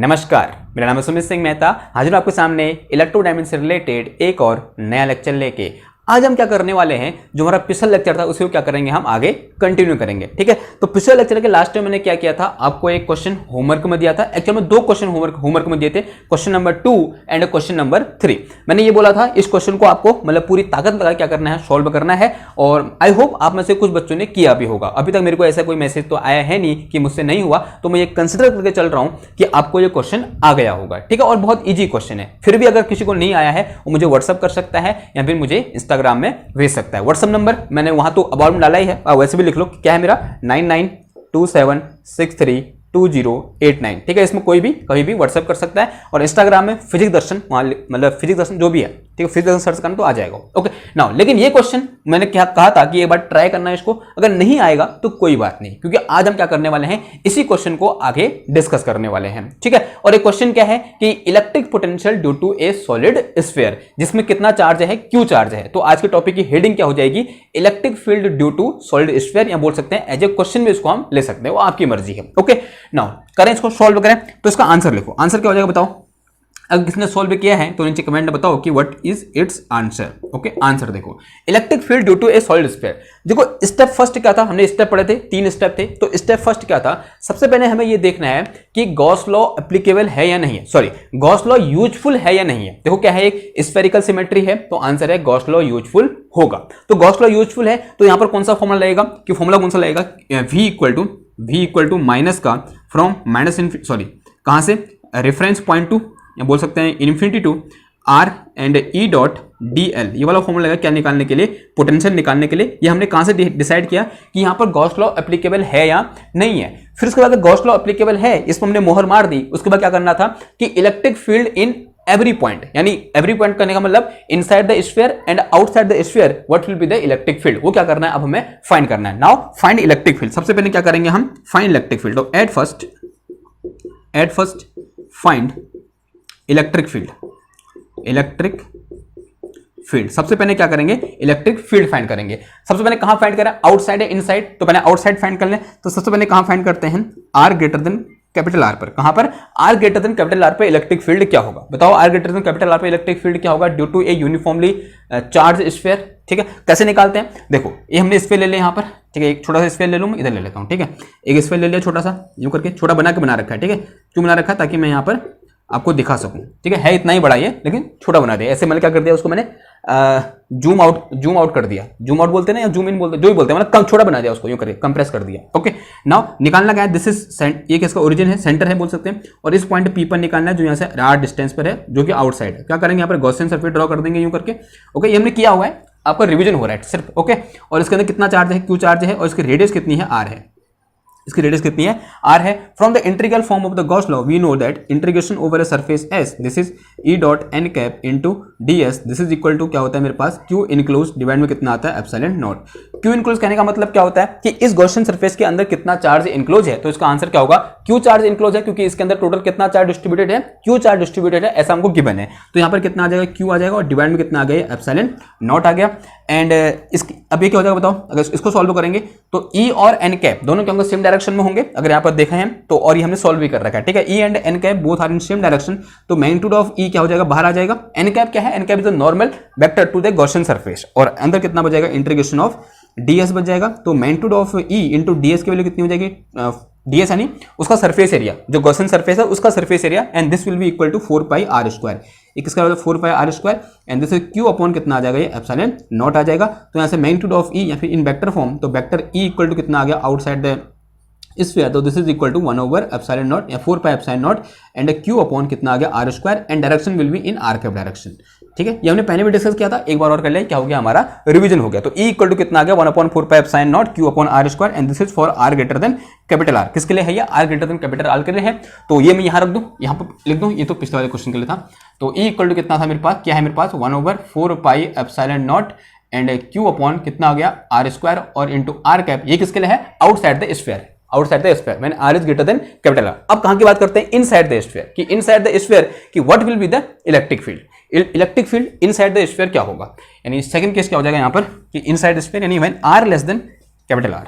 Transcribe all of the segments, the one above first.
नमस्कार, मेरा नाम है सुमित सिंह मेहता। हाजिर हूं आपके सामने इलेक्ट्रोडायनेमिक्स से रिलेटेड एक और नया लेक्चर लेके। आज हम क्या करने वाले हैं, जो हमारा पिछला लेक्चर था उसी को क्या करेंगे, हम आगे कंटिन्यू करेंगे। ठीक है, तो पिछले लेक्चर के लास्ट में मैंने क्या किया था, आपको एक क्वेश्चन होमवर्क में दिया था। एक्चुअली में दो क्वेश्चन होमवर्क में दिए थे, question number 2 and question number 3। मैंने ये बोला था इस क्वेश्चन को आपको मतलब पूरी ताकत लगा क्या करना है, सॉल्व करना है। और आई होप आप में से कुछ बच्चों ने किया भी होगा। अभी तक मेरे को ऐसा कोई मैसेज तो आया है नहीं कि मुझसे नहीं हुआ, तो मैं ये कंसिडर करके चल रहा हूं कि आपको ये क्वेश्चन आ गया होगा। ठीक है, और बहुत ईजी क्वेश्चन है। फिर भी अगर किसी को नहीं आया है वो मुझे व्हाट्सअप कर सकता है या फिर मुझे इंस्टाग्राम में भेज सकता है। व्हाट्सएप नंबर मैंने वहां तो अबाउट में डाला ही है, वैसे भी लिख लो क्या है मेरा 9927632089। ठीक है, इसमें कोई भी कभी भी व्हाट्सएप कर सकता है। और इंस्टाग्राम में फिजिक्स दर्शन, वहां मतलब फिजिक्स दर्शन जो भी है, ठीक है, फिजिक्स दर्शन सर्च करना तो आ जाएगा। ओके नाउ, लेकिन ये क्वेश्चन मैंने क्या कहा था कि एक बार ट्राई करना है इसको। अगर नहीं आएगा तो कोई बात नहीं, क्योंकि आज हम क्या करने वाले हैं, इसी क्वेश्चन को आगे डिस्कस करने वाले हैं। ठीक है, और एक क्वेश्चन क्या है कि electric potential due to a solid sphere, जिसमें कितना चार्ज है, क्यू चार्ज है। तो आज के टॉपिक की हेडिंग क्या हो जाएगी, electric field due to solid sphere, या बोल सकते हैं एज ए क्वेश्चन भी इसको हम ले सकते हैं, वो आपकी मर्जी है। ओके नाउ करें इसको, सॉल्व करें। तो इसका आंसर लिखो। आंसर क्या हो जाएगा बताओ। अगर किसने सॉल्व किया है तो नीचे कमेंट में बताओ कि what is its answer. Okay, answer देखो, electric field due to a solid sphere. देखो स्टेप फर्स्ट क्या था, हमने स्टेप पढ़े थे, 3 स्टेप थे। तो स्टेप फर्स्ट क्या था, सबसे पहले हमें ये देखना है कि गॉस लॉ एप्लीकेबल है या नहीं है, सॉरी गॉस लॉ यूजफुल है या नहीं है। देखो क्या है, एक स्फेरिकल सिमेट्री है, तो आंसर है गॉस लॉ यूजफुल होगा। तो गॉस लॉ यूजफुल है तो यहां पर कौन सा फॉर्मूला लगेगा, कि फॉर्मूला कौन सा लगेगा, v इक्वल टू माइनस का फ्रॉम माइनस सॉरी कहां से, रेफरेंस पॉइंट टू, या बोल सकते हैं infinity to R and E dot D L. ये वाला फॉर्मूला लगा क्या निकालने के लिए, पोटेंशियल निकालने के लिए। ये हमने कहां से डिसाइड किया कि यहां पर गॉस लॉ एप्लीकेबल है या नहीं है। फिर उसके बाद गॉस लॉ एप्लीकेबल है, इसको हमने मोहर मार दी। उसके बाद क्या करना था कि electric field in every point, यानी एवरी पॉइंट करने का मतलब inside the sphere and outside the sphere what will be the electric field, वो क्या करना है, अब हमें फाइंड करना है। Now find electric field. सबसे पहले क्या करेंगे हम, फाइंड इलेक्ट्रिक फील्ड। तो at first find electric field. सबसे पहले क्या करेंगे, इलेक्ट्रिक फील्ड फाइंड करेंगे। सबसे पहले कहां फाइंड करें, आउटसाइड है इनसाइड, तो पहले आउटसाइड फाइंड कर लें। तो सबसे पहले कहां फाइंड करते हैं, R greater than capital are पर। कहां पर, R greater than capital are पर इलेक्ट्रिक फील्ड क्या होगा, बताओ। R greater than capital are पर इलेक्ट्रिक फील्ड क्या होगा, due to a uniformly charge sphere. ठीक है, कैसे निकालते हैं, देखो ये हमने स्फीयर ले लिया यहां पर। ठीक है, एक छोटा सा स्फीयर ले लूं, मैं इधर ले लेता हूं। ठीक है, एक स्फीयर ले लिया छोटा सा, यूं करके छोटा बना रखा है। ठीक है, क्यों बना रखा है, ताकि मैं यहां पर आपको दिखा सकूं। ठीक है इतना ही बड़ा ये, लेकिन छोटा बना दिया। ऐसे मैंने क्या कर दिया, उसको मैंने जूम आउट कर दिया। जूम आउट बोलते हैं ना, या जूम इन बोलते हैं, जो भी बोलते हैं, मतलब कम छोटा बना दिया उसको, यूं करके कंप्रेस कर दिया। ओके नाउ निकालना क्या है, दिस इज ये किसका ओरिजिन है, सेंटर है बोल सकते हैं। और इस पॉइंट पी पर निकालना है जो यहाँ से आर डिस्टेंस पर है, जो कि आउटसाइड है। क्या करेंगे, यहाँ पर गॉसियन सरफेस ड्रॉ कर देंगे यूं करके। ओके, ये हमने किया हुआ है, आपका रिविजन हो रहा है सिर्फ। ओके, और इसके अंदर कितना चार्ज है, क्यू चार्ज है, और इसकी रेडियस कितनी है, आर है। इसकी रेडियस कितनी है, आर है। From the integral form of the Gauss law we know that integration over a surface S, this is E dot N cap into D S, this is equal to क्या होता है मेरे पास, Q enclose divide में कितना आता है, epsilon naught. Q enclose कहने का मतलब क्या होता है कि इस गॉसियन सरफेस के अंदर कितना चार्ज इनक्लोज है। तो इसका आंसर क्या होगा, क्यू चार्ज इनक्लोज है, क्योंकि इसके अंदर टोटल कितना चार्ज डिस्ट्रीब्यूटेड है, क्यू चार्ज डिस्ट्रीब्यूटेड है, ऐसा हमको गिवन है। तो यहाँ पर कितना आ जाएगा, क्यू आ जाएगा, और डिवाइड में कितना आ गया, एप्सिलॉन नॉट आ गया। एंड इसकी अब ये क्या हो जाएगा बताओ, अगर इसको सॉल्व करेंगे तो ई और एन कैप दोनों क्या होंगे, सेम डायरेक्शन में होंगे। अगर यहाँ पर देखा है तो, और ये हमने सॉल्व भी कर रखा है। ठीक है, E and N cap both are in same direction, तो मैग्नीट्यूड ऑफ ई क्या हो जाएगा, बाहर आ जाएगा। एन कैप क्या है, N cap is the normal vector to the Gaussian surface, और अंदर कितना बच जाएगा, इंटीग्रेशन ऑफ ds बच जाएगा। तो magnitude of e into ds की वैल्यू कितनी हो जाएगी, ds यानी उसका सरफेस एरिया, जो गॉसियन सरफेस है उसका surface area, and this will be equal to 4 pi are square. किसका 4 pi are square, and this is q upon कितना आ जाएगा, ये एप्सिलॉन नॉट आ जाएगा। तो यहाँ से मैग्नीट्यूड ऑफ e या फिर इन वेक्टर फॉर्म, तो वेक्टर e इक्वल टू कितना आ गया, आउटसाइड द स्फीयर, तो this is equal to 1 over epsilon naught या 4 pi epsilon naught, and q upon कितना आ गया, are square, and direction will be in R cap direction. ठीक है, ये हमने पहले भी डिस्कस किया था, एक बार और कर लिया, क्या हो गया, हमारा रिवीजन हो गया। तो e इक्वल टू कितना आ गया, 1/4 pi epsilon naught q upon are square, and this is for r greater than capital R। किसके लिए है ये, r greater than capital R के लिए है। तो ये मैं यहाँ रख दूं, यहाँ पर लिख दूं, ये तो पिछले वाले क्वेश्चन के लिए था। तो e इक्वल टू कितना था मेरे पास, क्या है मेरे पास, 1/4 pi epsilon naught, and q upon कितना आ गया, आर स्क्वायर, और इंटू आर कैप, ये किसके लिए है, outside the sphere, outside the sphere when r is greater than capital R। अब कहां की बात करते हैं, इनसाइड द स्फीयर, कि इनसाइड द स्फीयर कि what will be the electric field. Electric field inside the sphere क्या होगा, यानी सेकंड केस क्या हो जाएगा यहाँ पर, कि इनसाइड द स्फीयर यानी when r less than capital R।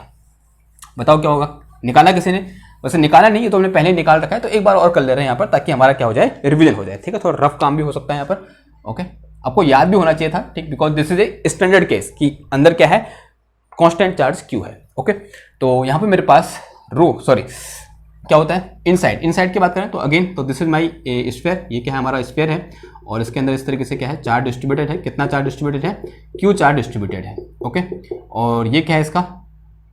बताओ क्या होगा, निकाला किसी ने, वैसे निकाला नहीं है तो हमने पहले ही निकाल रखा है, तो एक बार और कर ले रहे हैं यहाँ पर ताकि हमारा क्या हो जाए, रिवीजन हो जाए। ठीक है, थोड़ा रफ काम भी हो सकता है यहाँ पर। ओके, आपको याद भी होना चाहिए था, ठीक, because this is a standard case कि अंदर क्या है, कांस्टेंट चार्ज क्यू है। ओके, तो यहाँ पे मेरे पास क्या होता है, इनसाइड की बात करें तो अगेन तो दिस इज माई स्फीयर, ये क्या है, हमारा स्फीयर है और इसके अंदर इस तरीके से क्या है, चार्ज डिस्ट्रीब्यूटेड है। कितना चार्ज डिस्ट्रीब्यूटेड है, क्यू चार्ज डिस्ट्रीब्यूटेड है। ओके, और ये क्या है, इसका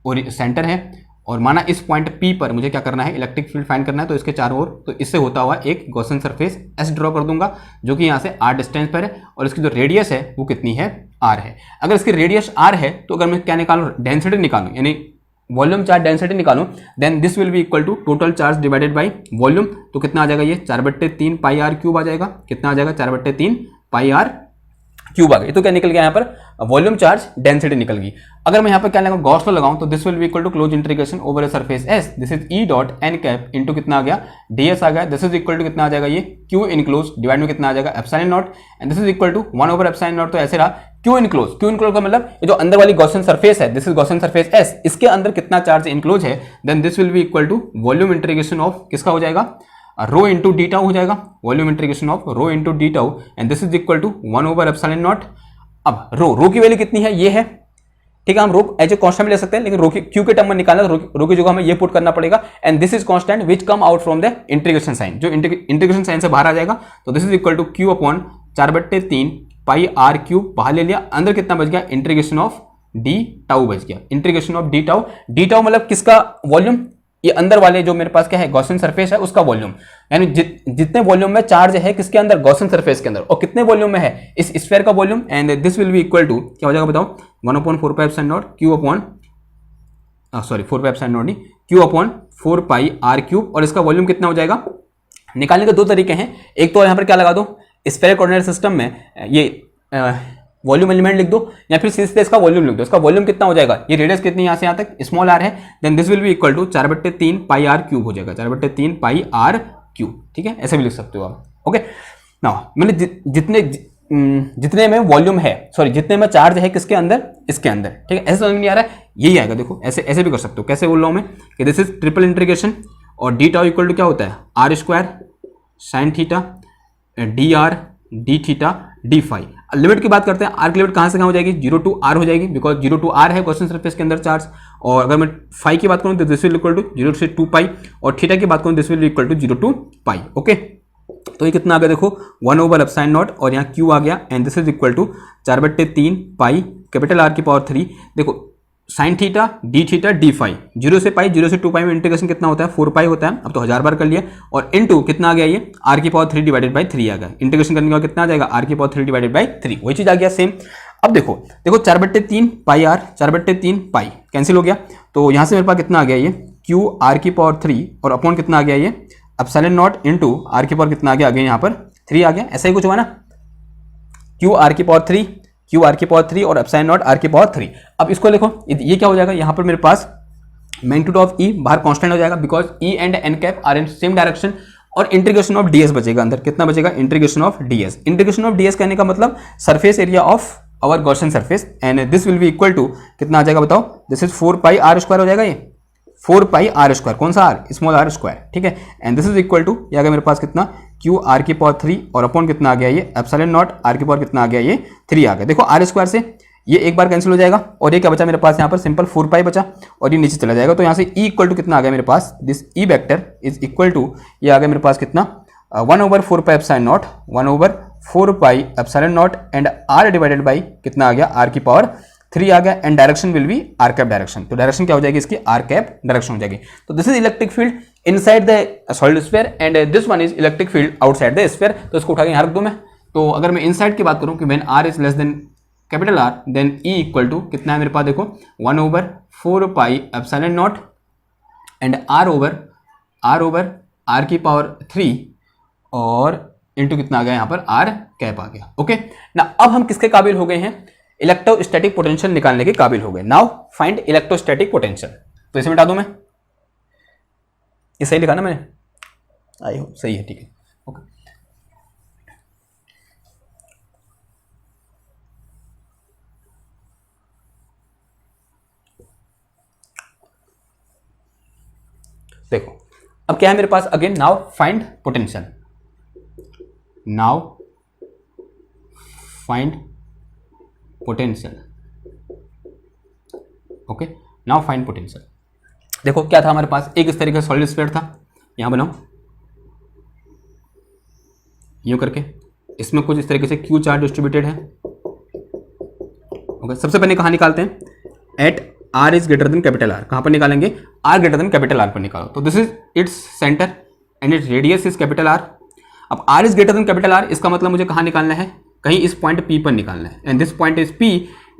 और सेंटर है, और माना इस पॉइंट P पर मुझे क्या करना है, इलेक्ट्रिक फील्ड फाइंड करना है, तो इसके चारों ओर तो इससे होता हुआ एक गॉसियन सरफेस S ड्रॉ कर दूंगा जो कि यहाँ से R डिस्टेंस पर है, और इसकी जो रेडियस है वो कितनी है, R है। अगर इसकी रेडियस R है तो अगर मैं क्या निकालूं, डेंसिटी निकालूं, यानी वॉल्यूम चार्ज डेंसिटी निकालूं, then this will be equal to total charge divided by volume. तो कितना आ जाएगा, ये 4/3 पाई आर क्यूब आ जाएगा। कितना आ जाएगा, 4/3 पाई आर क्यूब आ गई। तो क्या निकल गया यहाँ पर, वॉल्यूम चार्ज डेंसिटी निकल गई। अगर मैं यहाँ पर क्या लगाऊं, गॉस लॉ लगाऊं, तो this will be equal to close integration over a surface S, this is E dot N cap into कितना आ गया, ds आ गया। दिस इज इक्वल टू कितना आ जाएगा, ये क्यू इनक्लोज डिवाइड में कितना आ जाएगा, epsilon naught, and this is equal to 1 over epsilon naught. तो ऐसे रहा क्यू इनक्लोज का मतलब ये जो अंदर वाली गॉसियन सरफेस है, this is Gaussian surface S, इसके अंदर कितना चार्ज इनक्लोज है, then this will be equal to volume integration of किसका हो जाएगा, रो इंटू डी टाउ हो जाएगा, volume integration of rho into D tau, and this is equal to 1 over epsilon naught. अब रो की value कितनी है, ये है, ठीक है, हम रो एज ए कांस्टेंट ले सकते हैं, लेकिन रो की क्यू के टर्म में निकालना, रो की जगह हमें ये पुट करना पड़ेगा, and this is constant which come out from the integration sign, जो इंटीग्रेशन साइन से बाहर आ जाएगा। तो this is equal to Q upon 4/3 pi are cube, बाहर ले लिया, अंदर कितना बच गया, इंटीग्रेशन ऑफ डी टाउ बच गया, इंटीग्रेशन ऑफ डी टाउ मतलब किसका वॉल्यूम, ये अंदर वाले जो मेरे पास क्या है, गॉसियन सरफेस है उसका वॉल्यूम, यानी जितने वॉल्यूम में चार्ज है किसके अंदर, गॉसियन सरफेस के अंदर, और कितने वॉल्यूम में है, इस स्फीयर का volume, and this will be equal to क्या हो जाएगा बताओ, 1/4 pi epsilon naught q upon 4 pi epsilon naught नहीं, q upon 4 pi are cube, और इसका वॉल्यूम कितना हो जाएगा। निकालने के दो तरीके हैं, एक तो यहाँ पर क्या लगा दो, स्फीयर कोऑर्डिनेट सिस्टम में ये वॉल्यूम एलिमेंट लिख दो, या फिर सीधे इसका वॉल्यूम लिख दो। इसका वॉल्यूम कितना हो जाएगा, ये रेडियस कितनी यहाँ से यहाँ तक स्मॉल आर है, then this will be equal to 4/3 pi are cube हो जाएगा, 4/3 पाई आर क्यूब। ठीक है, ऐसे भी लिख सकते हो आप। ओके, नाउ मतलब जितने में वॉल्यूम है, जितने में चार्ज है किसके अंदर, इसके अंदर। ठीक है, ऐसे समझ में नहीं आ रहा है, यही आएगा। देखो ऐसे भी कर सकते हो। कैसे बोल रहा हूँ मैं कि दिस इज ट्रिपल इंटीग्रेशन, और डी टाउ इक्वल टू क्या होता है, R square sine theta D R D theta D phi. Limit की बात करते हैं, आर की लिमिट कहां से कहां हो जाएगी, 0 to r हो जाएगी, बिकॉज 0 to r है गॉसियन सरफेस के अंदर चार्ज। और अगर मैं फाई की बात करूं तो दिस विल इक्वल टू 0 से 2 पाई, और थीटा की बात करूं this will equal to 0 to pi. Okay, तो ये कितना आ गया देखो, 1 ओवर एप्सिलॉन नॉट, और यहाँ क्यू आ गया, and this is equal to 4/3 pi capital R की पावर 3। देखो साइन थीटा डी फाई, 0 से पाई, 0 से 2 पाई में इंटीग्रेशन कितना होता है, 4 पाई होता है। अब तो 1000 बार कर लिया, और इनटू कितना आ गया, ये आर की पावर 3 डिवाइडेड बाई 3 आ गया। इंटीग्रेशन करने के बाद कितना आ जाएगा, आर की पावर 3 डिवाइडेड बाई 3, वही चीज आ गया सेम। अब देखो 4/3 पाई आर, 4/3 पाई कैंसिल हो गया, तो यहाँ से मेरे पास कितना आ गया, ये क्यू आर की पावर 3 और अपॉन कितना आ गया, ये एप्सिलॉन नॉट इंटू आर की पावर कितना आ गया, अगेन यहाँ पर 3 आ गया। ऐसा ही कुछ हुआ ना, क्यू आर की पावर 3 और एप्सिलॉन नॉट आर की पावर 3। अब इसको देखो, ये क्या हो जाएगा, यहाँ पर मेरे पास मैग्नीट्यूड ऑफ ई बाहर कांस्टेंट हो जाएगा, because E and N cap are in same direction, और इंटीग्रेशन ऑफ डीएस बचेगा अंदर। कितना बचेगा, integration of D S. Integration of D S कहने का मतलब surface area of our Gaussian surface, and this will be equal to कितना आ जाएगा बताओ, this is 4 pi are square हो जाएगा, ये 4 पाई आर स्क्वायर, कौन सा आर, स्मॉल आर स्क्वायर। ठीक है, and this is equal to ये आ गया मेरे पास कितना, क्यू आर की पावर 3 और अपॉन कितना आ गया, ये एप्सिलॉन नॉट आर की पावर कितना आ गया, ये 3 आ गया। देखो आर स्क्वायर से ये एक बार कैंसिल हो जाएगा, और ये क्या बचा मेरे पास यहाँ पर, सिंपल 4 पाई बचा, और ये नीचे चला जाएगा। तो यहाँ से ई इक्वल टू कितना आ गया मेरे पास, this e vector is equal to ये आ गया मेरे पास कितना, 1 over 4 pi epsilon naught, 1 over 4 pi epsilon naught, and r divided by कितना आ गया, आर की पावर 3 आ गया, and direction will be r cap direction. तो डायरेक्शन क्या हो जाएगी इसकी, आर कैप डायरेक्शन हो जाएगी। तो this is electric field inside the solid sphere, and this one is electric field outside the sphere. तो इसको उठा के यहाँ रख दूं मैं। तो अगर मैं इनसाइड की बात करूं कि when R is less than capital R, then E equal to कितना है मेरे पास, देखो 1 over 4 pi epsilon naught, and R over R की पावर 3 और इंटू कितना आ गया यहाँ पर, आर कैप आ गया। ओके ना, अब हम किसके काबिल हो गए हैं, इलेक्ट्रोस्टैटिक पोटेंशियल निकालने के काबिल हो गए। Now find electrostatic potential. तो इसे मिटा दूं मैं, ये सही लिखा ना मैंने, आई हो सही है, ठीक है। ओके, देखो अब क्या है मेरे पास, again now find potential, now find potential, okay, now find potential. देखो क्या था हमारे पास, एक इस तरीके का सॉलिड स्फीयर था, यहां बनाओ यूं करके, इसमें कुछ इस तरीके से क्यू चार्ज डिस्ट्रीब्यूटेड है, ओके। सबसे पहले कहां निकालते हैं, at r is greater than capital r, कहां पर निकालेंगे, r greater than capital are पर निकालो। तो this is its centre and its radius is capital r. अब r is greater than capital r, इसका मतलब मुझे कहां निकालना है, कहीं इस पॉइंट पी पर निकालना है, and this point is P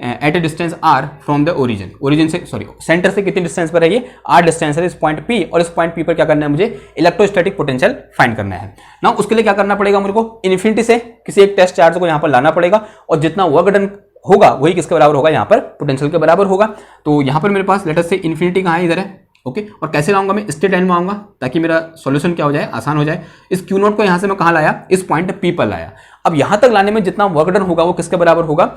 at a distance R from the origin, origin से सॉरी सेंटर से कितनी डिस्टेंस पर है, ये आर डिस्टेंस है इस पॉइंट पी, और इस पॉइंट पी पर क्या करना है, मुझे इलेक्ट्रोस्टैटिक पोटेंशियल फाइंड करना है ना। उसके लिए क्या करना पड़ेगा मेरे को, इन्फिनिटी से किसी एक टेस्ट चार्ज को यहां पर लाना पड़ेगा, और जितना वर्क डन होगा वही किसके बराबर होगा, यहां पर पोटेंशियल के बराबर होगा। तो यहां पर मेरे पास लेटर से इन्फिनिटी कहां है, इधर है, ओके। और कैसे लाऊंगा मैं, स्टेट एंड में आऊंगा ताकि मेरा सॉल्यूशन क्या हो जाए, आसान हो जाए। इस क्यू नोट को यहां से मैं कहां लाया, इस पॉइंट पी पर लाया। अब यहां तक लाने में जितना वर्क डन होगा वो किसके बराबर होगा,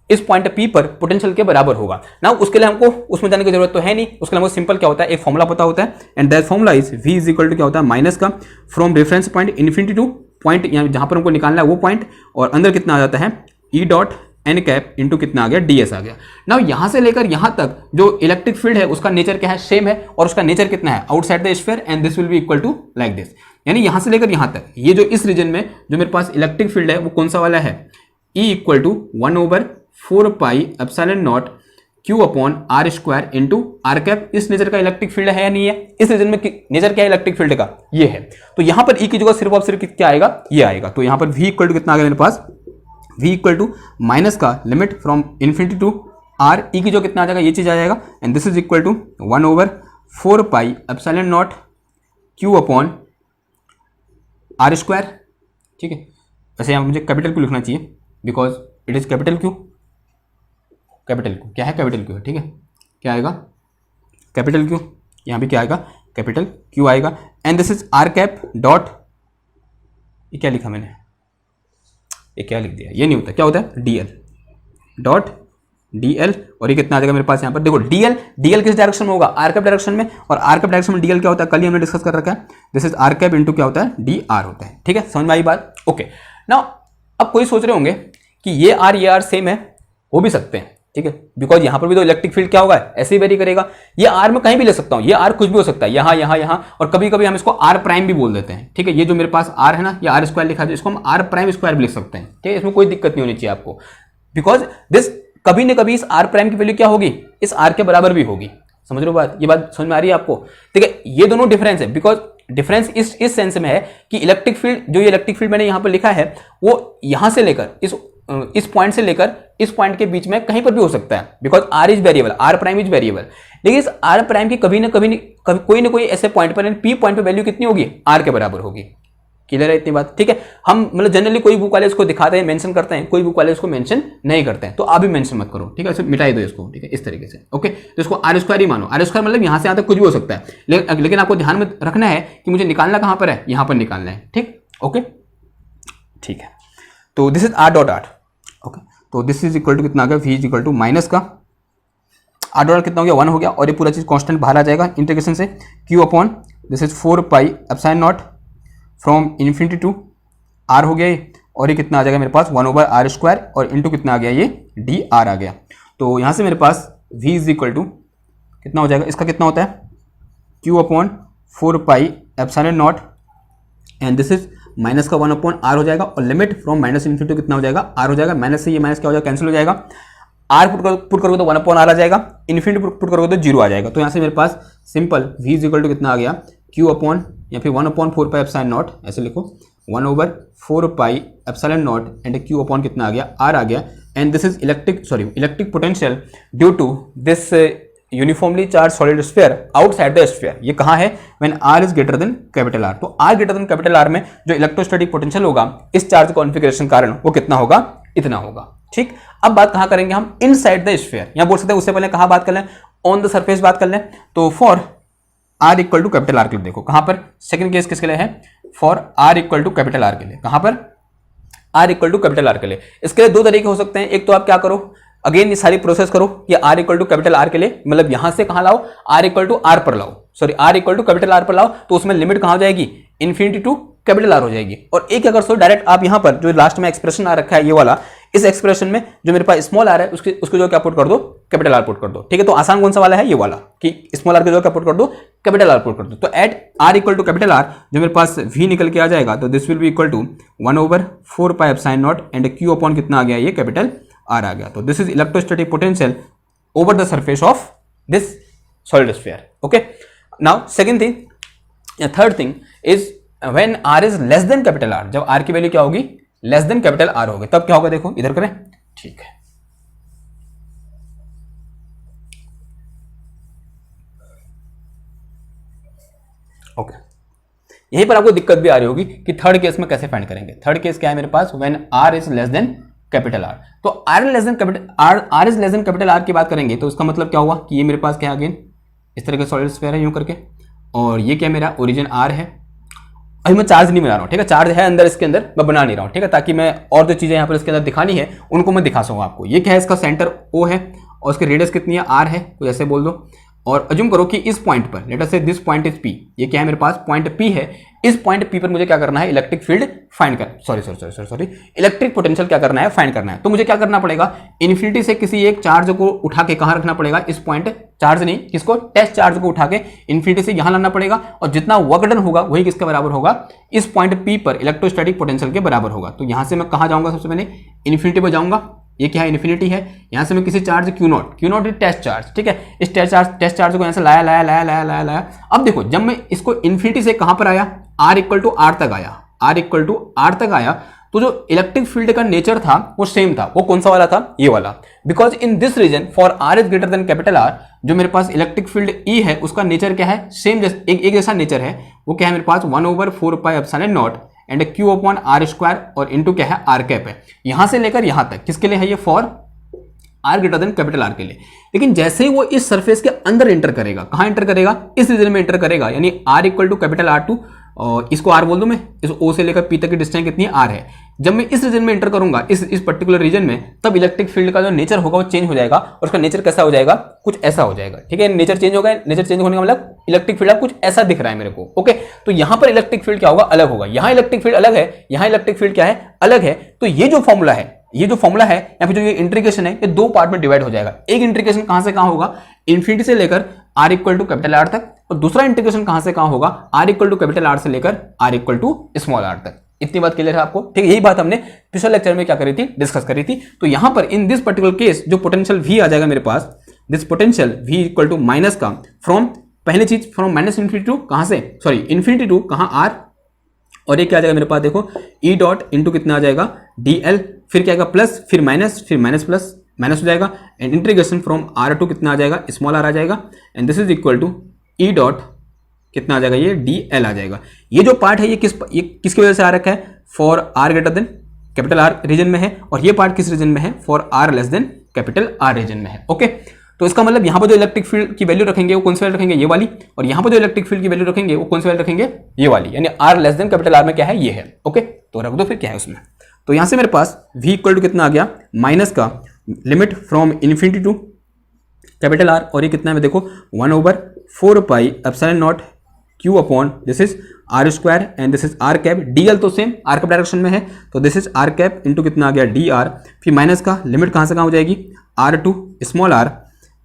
इस पॉइंट पी पर पोटेंशियल के बराबर होगा ना। उसके लिए हमको उसमें जाने की जरूरत तो है नहीं, उसके लिए हमको सिंपल क्या होता है, एक फॉर्मुला पता होता है, and that formula is v is equal to क्या होता है, माइनस का from reference point infinity to point जहां पर हमको निकालना है वो पॉइंट, और अंदर कितना आ जाता है, E dot N cap into कितना आ गया, ds आ गया ना। यहां से लेकर यहां तक जो इलेक्ट्रिक फील्ड है उसका नेचर क्या है, सेम है, और उसका नेचर कितना है, outside the sphere, and this will be equal to like this. यानी यहां से लेकर यहां तक ये जो इस रीजन में जो मेरे पास इलेक्ट्रिक फील्ड है वो कौन सा वाला है, E equal to 1/4 pi epsilon naught Q upon are square into R cap. इस नेचर का इलेक्ट्रिक फील्ड है या नहीं है, इस रीजन में नेचर क्या है इलेक्ट्रिक फील्ड का, ये है। तो यहां पर E की जगह सिर्फ और सिर्फ क्या आएगा, ये आएगा। तो यहां पर V इक्वल टू कितना आ गया मेरे पास, v इक्वल टू माइनस का limit from infinity to r, e की जो कितना आ जाएगा, ये चीज आ जाएगा, and this is equal to 1/4 pi epsilon naught Q upon are square, ठीक है। वैसे यहाँ मुझे कैपिटल क्यू लिखना चाहिए because it is capital q, capital q क्या है, कैपिटल क्यू है, ठीक है। क्या आएगा, कैपिटल क्यू, यहाँ भी क्या आएगा, कैपिटल क्यू आएगा, and this is R cap dot, ये क्या लिखा मैंने, ये क्या लिख दिया, ये नहीं होता, क्या होता है, dl डॉट dl, और ये कितना आ जाएगा मेरे पास यहाँ पर, देखो dl किस डायरेक्शन में होगा, आर कैप डायरेक्शन में, और आर कैप डायरेक्शन में dl क्या होता है, कल ही हमने डिस्कस कर रखा है, this is R cap into क्या होता है, dr होता है, ठीक है। समझ में आई बात, ओके। नाउ अब कोई सोच रहे होंगे कि ये आर सेम है, हो भी सकते हैं, ठीक है, बिकॉज यहां पर भी तो इलेक्ट्रिक फील्ड क्या होगा, ऐसे ही वेरी करेगा। ये आर में कहीं भी ले सकता हूं, ये आर कुछ भी हो सकता है, यहां यहां यहां, और कभी कभी हम इसको आर प्राइम भी बोल देते हैं, ठीक है। ये जो मेरे पास आर है ना, ये आर स्क्वायर लिखा है, इसको हम आर प्राइम स्क्वायर भी लिख सकते हैं, ठीक है। इसमें कोई दिक्कत नहीं होनी चाहिए आपको, बिकॉज दिस कभी न कभी इस आर प्राइम की वैल्यू क्या होगी, इस आर के बराबर भी होगी। समझ लो बात, ये बात समझ में आ रही है आपको, ठीक है। ये दोनों डिफरेंस है, बिकॉज डिफरेंस इस सेंस में है कि इलेक्ट्रिक फील्ड, जो ये इलेक्ट्रिक फील्ड मैंने यहां पर लिखा है, वो यहां से लेकर इस पॉइंट से लेकर इस पॉइंट के बीच में कहीं पर भी हो सकता है, because R is variable, R prime is variable. लेकिन इस आर प्राइम की कभी ना कोई ना कोई ऐसे पॉइंट पर, पी पॉइंट पर वैल्यू कितनी होगी, आर के बराबर होगी। क्लियर है इतनी बात, ठीक है। हम मतलब जनरली कोई बुक वाले इसको दिखाते हैं, मेंशन करते हैं, कोई बुक वाले इसको मेंशन नहीं करते हैं, तो आप भी मेंशन मत करो, ठीक है, इसे मिटाई दो इसको, ठीक है, इस तरीके से, ओके। तो इसको आर स्क्वायर ही मानो, आर स्क्वायर मतलब यहां से यहां तक कुछ भी हो सकता है, लेकिन आपको ध्यान में रखना है कि मुझे निकालना कहां पर है, यहां पर निकालना है, ठीक, ओके, ठीक है। तो this is R dot R, okay. तो दिस इज इक्वल टू कितना आ गया, v is equal to minus का आर डॉट कितना हो गया, 1 हो गया, और ये पूरा चीज कांस्टेंट बाहर आ जाएगा इंटीग्रेशन से, q upon this is 4 pi epsilon naught from infinity to are हो गया ये, और ये कितना आ जाएगा मेरे पास 1/r स्क्वायर, और इंटू कितना आ गया, ये dr आ गया। तो यहाँ से मेरे पास v इज इक्वल टू कितना हो जाएगा, इसका कितना होता है, q upon 4 pi epsilon naught, and this is minus का 1/r हो जाएगा, और लिमिट फ्रॉम माइनस इन्फिनिटी कितना हो जाएगा, r हो जाएगा, माइनस से ये माइनस क्या हो जाएगा, कैंसिल हो जाएगा, r पुट करोगे तो 1/r आ जाएगा, इन्फिनिटी पुट करोगे तो 0 आ जाएगा। तो यहाँ से मेरे पास simple v is equal to कितना आ गया, q अपॉन या फिर 1/4 पाई एप्सिलॉन नॉट, ऐसे लिखो 1/4 pi epsilon naught, and q upon कितना आ गया, r आ गया, and this is electric potential due to this uniformly charge solid sphere outside the sphere. ये कहाँ है, when r is greater than capital R। तो r greater than capital R में जो इलेक्ट्रोस्टैटिक पोटेंशियल होगा इस चार्ज कॉन्फिगरेशन कारण वो कितना होगा, इतना होगा, ठीक। अब बात कहाँ करेंगे हम, इनसाइड द स्फीयर, यहाँ बोल सकते हैं उससे पहले कहाँ बात कर लें, ऑन द सरफेस बात कर लें। तो for r equal to capital R के लिए देखो कहाँ पर, सेकंड केस किसके लिए है, for r equal to capital R के लिए, कहाँ पर, r equal to capital R के लिए। इसके लिए दो तरीके हो सकते हैं, एक तो आप क्या करो, अगेन ये सारी प्रोसेस करो कि R equal to capital R के लिए, मतलब यहां से कहां लाओ, आर इक्वल टू आर पर लाओ, sorry r equal to capital are पर लाओ, तो उसमें लिमिट कहां हो जाएगी, इन्फिनिटी टू कैपिटल आर हो जाएगी। और एक अगर सो डायरेक्ट आप यहां पर जो लास्ट में एक्सप्रेशन आ रखा है ये वाला, इस एक्सप्रेशन में जो मेरे पास स्मॉल आर है उसको जो क्या पुट कर दो, कैपिटल आर पुट कर दो। ठीक है, तो आसान कौन सा वाला है, ये वाला कि स्मॉल आर के जो क्या पुट कर दो, कैपिटल आर पुट कर दो। तो at r equal to capital R जो मेरे पास v निकल के आ जाएगा, तो this will be equal to 1/4 pi epsilon naught and q upon कितना आ गया, ये कैपिटल आर आ गया। तो this is electrostatic potential over the surface of this solid sphere. Okay, now second thing, third thing is when r is less than capital R, जब r की value क्या होगी, लेस देन कैपिटल आर होगी, तब क्या होगा, देखो इधर करें, ठीक है। ओके, यहीं पर आपको दिक्कत भी आ रही होगी कि थर्ड केस में कैसे फाइंड करेंगे। थर्ड केस क्या है मेरे पास, when r is less than capital R. तो r is less than capital R की बात करेंगे तो इसका मतलब क्या हुआ कि ये मेरे पास क्या है, अगेन इस तरह का सॉलिड स्फीयर है यूं करके, और ये क्या मेरा ओरिजिन r है। अभी मैं चार्ज नहीं बना रहा हूँ, ठीक है, चार्ज है अंदर, इसके अंदर मैं बना नहीं रहा हूँ, ठीक है, ताकि मैं और जो चीजें यहाँ पर इसके अंदर दिखानी है उनको मैं दिखा सकूँ आपको। ये क्या है, इसका सेंटर O है और उसकी रेडियस कितनी है, R है, कुछ ऐसे बोल दो। और अज्यूम करो कि इस पॉइंट पर, लेट अस से दिस पॉइंट इज P, ये क्या है मेरे पास, पॉइंट P है। इस पॉइंट P पर मुझे क्या करना है, इलेक्ट्रिक फील्ड फाइंड कर, सॉरी इलेक्ट्रिक पोटेंशियल क्या करना है, फाइंड करना है। तो मुझे क्या करना पड़ेगा, इन्फिनिटी से किसी एक चार्ज को उठा के कहां रखना पड़ेगा, इस पॉइंट, चार्ज नहीं, किसको, टेस्ट चार्ज को उठा के इन्फिनिटी से यहां लाना पड़ेगा, और जितना वर्क डन होगा वही किसके बराबर होगा, इस पॉइंट P पर इलेक्ट्रोस्टैटिक पोटेंशियल के बराबर होगा। तो यहां से मैं कहां जाऊंगा, सबसे पहले इन्फिनिटी पर जाऊंगा, ये क्या है, इन्फिनिटी है। यहां से मैं किसी चार्ज Q0 टेस्ट चार्ज, ठीक है, इस टेस्ट चार्ज को यहां से लाया। अब देखो, जब मैं इसको इन्फिनिटी से कहां पर आया, R इक्वल टू आर तक आया, तो जो इलेक्ट्रिक फील्ड का नेचर था वो सेम था। वो कौन सा वाला था, ये वाला। Because in this region for R is greater than capital R, जो मेरे पास इलेक्ट्रिक फील्ड E है उसका नेचर क्या है, सेम, एक जैसा नेचर है। वो क्या है मेरे पास, 1/4 pi epsilon naught and Q upon are square और इंटू क्या है, आर कैप है। यहां से लेकर यहां तक किसके लिए है, ये for R greater than capital R के लिए। लेकिन जैसे ही वो इस सरफेस के अंदर एंटर करेगा, कहां एंटर करेगा, इस रीजन में एंटर करेगा, यानी R equal to capital R to, और इसको R बोल दूं मैं, इस O से लेकर P तक की डिस्टेंस कितनी है, R है। जब मैं इस रीजन में एंटर करूंगा, इस पर्टिकुलर रीजन में, तब इलेक्ट्रिक फील्ड का जो नेचर होगा वो चेंज हो जाएगा, और उसका नेचर कैसा हो जाएगा, कुछ ऐसा हो जाएगा। ठीक है, नेचर चेंज होगा, नेचर चेंज होने का मतलब इलेक्ट्रिक फील्ड कुछ ऐसा दिख रहा है मेरे को। ओके, तो यहां पर इलेक्ट्रिक फील्ड क्या होगा, अलग होगा। यहां इलेक्ट्रिक फील्ड अलग है, यहां इलेक्ट्रिक फील्ड क्या है, अलग है। तो ये जो फॉर्मूला है, या फिर जो ये इंटीग्रेशन है, ये दो पार्ट में डिवाइड हो जाएगा। एक इंटीग्रेशन कहां से कहां होगा, इन्फिनिटी से लेकर R equal to capital R तक, और दूसरा इंटीग्रेशन कहां से कहां होगा, R equal to capital R से लेकर R equal to small r तक। इतनी बात क्लियर है आपको, ठीक है। यही बात हमने पिछले लेक्चर में क्या करी थी, डिस्कस करी थी। तो यहां पर इन दिस पर्टिकुलर केस जो पोटेंशियल V आ जाएगा मेरे पास, this potential V equal to minus का फ्रॉम, पहली चीज फ्रॉम माइनस इन्फिनिटी टू कहां से, सॉरी इन्फिनिटी टू कहां R, और ये क्या आ जाएगा मेरे पास, देखो E डॉट इंटू कितना आ जाएगा, DL, फिर क्या आएगा प्लस, फिर माइनस प्लस माइनस हो जाएगा, and integration from R to कितना आ जाएगा, स्मॉल r आ जाएगा, and this is equal to E dot कितना आ जाएगा, ये DL आ जाएगा। ये जो पार्ट है ये किसकी वजह से आ रखा है, for R greater than capital R region में है, और ये पार्ट किस रीजन में है, for R less than capital R region में है। ओके, तो इसका मतलब यहां पर जो इलेक्ट्रिक फील्ड की वैल्यू रखेंगे वो कौन सी वैल्यू रखेंगे, ये वाली, और यहां पर जो इलेक्ट्रिक फील्ड की वैल्यू रखेंगे वो कौन सी वैल्यू रखेंगे, ये वाली, यानी R less than capital R में क्या है, ये है। ओके, तो रख दो फिर क्या है उसमें। तो यहां से मेरे पास V इक्वल टू कितना आ गया, माइनस का limit from infinity to capital R, और ये कितना है देखो 1/4 pi epsilon naught Q upon this is R square and this is R cap, DL तो सेम R कैप डायरेक्शन में है, तो this is R cap into कितना आ गया DR, फिर माइनस का लिमिट कहां से कहां हो जाएगी, R to small r,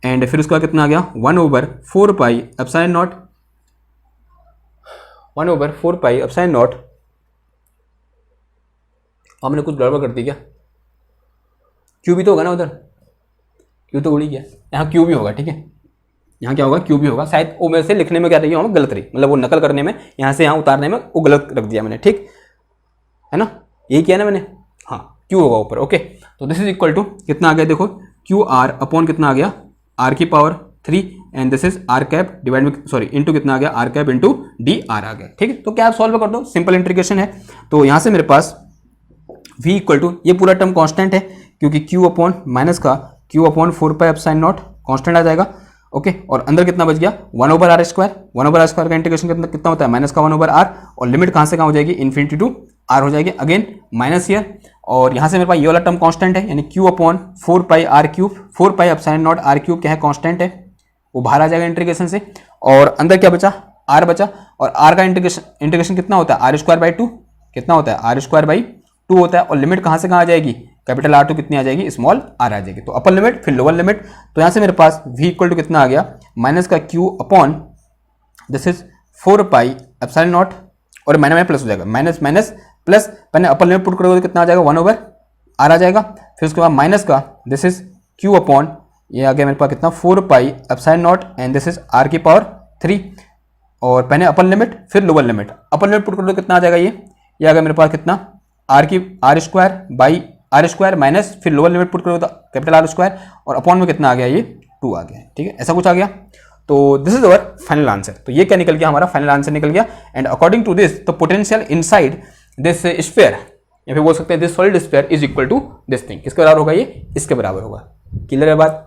and फिर उसका कितना आ गया 1/4 pi epsilon naught, 1/4 pi epsilon naught, हमने कुछ गड़बड़ कर दी क्या, Q भी तो होगा ना उधर, Q तो उड़ी गया, यहाँ Q भी होगा, ठीक है, यहाँ क्या होगा, Q भी होगा। शायद वो मेरे से लिखने में क्या रही है, गलत रही, मतलब वो नकल करने में, यहाँ से यहाँ उतारने में वो गलत रख दिया मैंने, ठीक है ना, यही किया ना मैंने, हाँ Q होगा ऊपर। ओके, तो दिस इज इक्वल टू कितना आ गया, देखो QR अपॉन कितना आ गया, R की power 3, and this is R cap divide में, सॉरी इंटू कितना आ गया, R कैप इंटू DR आ गया, ठीक है। तो क्या आप सॉल्व कर दो, सिंपल इंटीग्रेशन है। तो यहाँ से मेरे पास V इक्वल टू, ये पूरा टर्म कांस्टेंट है क्योंकि Q अपॉन माइनस का Q upon 4 pi epsilon naught constant आ जाएगा, ओके, और अंदर कितना बच गया 1/r²। 1/r² का इंटीग्रेशन कितना कितना होता है माइनस का 1/r, और लिमिट कहाँ से कहाँ हो जाएगी इन्फिनिटी टू r हो जाएगी, अगेन माइनस ईयर, और यहाँ से मेरे पास ये वाला टर्म कांस्टेंट है, यानी q/4πr³, 4πε0r³ क्या है कांस्टेंट है, वो बाहर आ जाएगा इंटीग्रेशन से, और अंदर क्या बचा r बचा, और r का इंटीग्रेशन कितना होता है r²/2, कितना होता है r²/2 होता है, और लिमिट कहाँ से कहाँ आ जाएगी कैपिटल R टू कितनी आ जाएगी स्मॉल r आ जाएगी। तो अपर लिमिट फिर लोअर लिमिट, तो यहाँ से मेरे पास v इक्वल टू कितना आ गया माइनस का q अपॉन दिस इज 4πε0, और माइनस में प्लस हो जाएगा, माइनस माइनस प्लस, पहले अपर लिमिट पुट करोगे तो कितना आ जाएगा 1/r आ जाएगा, फिर उसके बाद माइनस का दिस इज q अपॉन ये आ गया मेरे पास कितना 4πε0 एंड दिस इज r की पावर 3, और पहले अपर लिमिट फिर lower limit, upper limit put करोगे तो कितना आ जाएगा ये आ गया मेरे पास कितना r² माइनस फिर लोअर लिमिट पुट करोगे तो कैपिटल R², और अपॉन में कितना आ गया ये 2 आ गया, ठीक है, ऐसा कुछ आ गया। तो this is our final answer. तो ये क्या निकल गया हमारा फाइनल आंसर निकल गया, and according to this the potential inside this sphere, या फिर बोल सकते हैं this solid sphere is equal to this thing, किसके बराबर होगा ये इसके बराबर होगा। क्लियर है बात?